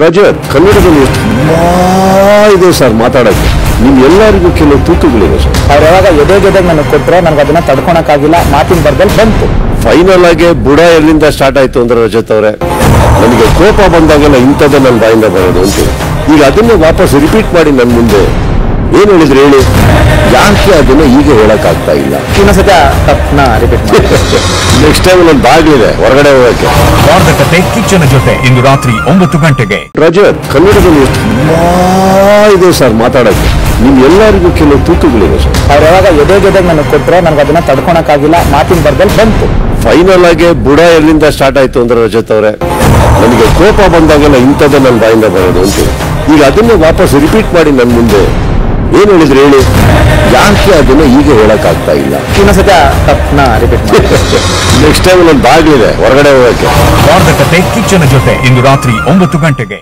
ರಜತ್ ಕನ್ನಡದಲ್ಲಿ ತುಂಬಾ ಇದೆ ಸರ್ ಮಾತಾಡೋಕ್ಕೆ. ನಿಮ್ಗೆಲ್ಲರಿಗೂ ಕೆಲವು ತೂಕುಗಳಿವೆ ಸರ್. ಅವ್ರು ಯಾವಾಗ ಎದೆಗೆದಾಗ ನನಗೆ ಕೊಟ್ಟರೆ ನನಗೆ ಅದನ್ನ ತಡ್ಕೊಳಕ್ಕಾಗಿಲ್ಲ, ಮಾತಿನ ಬರ್ದಲ್ಲಿ ಬಂತು. ಫೈನಲ್ ಆಗಿ ಬುಡ ಎಲ್ಲಿಂದ ಸ್ಟಾರ್ಟ್ ಆಯ್ತು ಅಂದ್ರೆ ರಜತ್ ಅವರೇ, ನನಗೆ ಕೋಪ ಬಂದಾಗೆಲ್ಲ ಇಂಥದ್ದೇ ನನ್ನ ಬಾಯಿಂದ ಬರೋದು ಅಂತೀವಿ. ಈಗ ಅದನ್ನೇ ವಾಪಸ್ ರಿಪೀಟ್ ಮಾಡಿ ನನ್ನ ಮುಂದೆ ಏನು ಹೇಳಿದ್ರು ಹೇಳಿ, ಯಾಕೆ ಅದನ್ನ ಈಗ ಹೇಳಕ್ಕಾಗ್ತಾ ಇಲ್ಲ? ಇನ್ನೊಂದ್ಸತ ತಪ್ಪನ್ನ ರಿಪೀಟ್ ಮಾಡಿ. ನೆಕ್ಸ್ಟ್ ಟೈಮ್ ನನ್ನ ಬಾಗ್ಲಿದೆ ಹೊರಗಡೆ ಹೋಗಕ್ಕೆ. ವಾರದ ಕತೆ ಕಿಚ್ಚನ ಜೊತೆ ಇಂದು ರಾತ್ರಿ 9 ಗಂಟೆಗೆ. ರಜತ್ ಕನ್ನಡದಲ್ಲಿ ತುಂಬಾ ಇದೆ ಸರ್ ಮಾತಾಡೋಕ್ಕೆ. ನಿಮ್ಗೆಲ್ಲರಿಗೂ ಕೆಲವು ತೂಕುಗಳಿವೆ ಸರ್. ಅವ್ರು ಯಾವಾಗ ಎದೆಗೆದಾಗ ನನಗೆ ಕೊಟ್ಟರೆ ನನಗೆ ಅದನ್ನ ತಡ್ಕೊಳಕ್ಕಾಗಿಲ್ಲ, ಮಾತಿನ ಬರ್ದಲ್ಲಿ ಬಂತು. ಫೈನಲ್ ಆಗಿ ಬುಡ ಎಲ್ಲಿಂದ ಸ್ಟಾರ್ಟ್ ಆಯ್ತು ಅಂದ್ರೆ ರಜತ್ ಅವರೇ, ನನಗೆ ಕೋಪ ಬಂದಾಗೆಲ್ಲ ಇಂಥದ್ದೇ ನನ್ನ ಬಾಯಿಂದ ಬರೋದು ಅಂತೀವಿ. ಈಗ ಅದನ್ನೇ ವಾಪಸ್ ರಿಪೀಟ್ ಮಾಡಿ ನನ್ನ ಮುಂದೆ ಏನು ಹೇಳಿದ್ರು ಹೇಳಿ, ಯಾಕೆ ಅದನ್ನ ಈಗ ಹೇಳಕ್ಕಾಗ್ತಾ ಇಲ್ಲ? ಇನ್ನೊಂದ್ಸತ ತಪ್ಪನ್ನ ರಿಪೀಟ್ ಮಾಡಿ. ನೆಕ್ಸ್ಟ್ ಟೈಮ್ ನನ್ನ ಬಾಗ್ಲಿದೆ ಹೊರಗಡೆ ಹೋಗಕ್ಕೆ. ವಾರದ ಕತೆ ಕಿಚ್ಚನ ಜೊತೆ ಇಂದು ರಾತ್ರಿ 9 ಗಂಟೆಗೆ.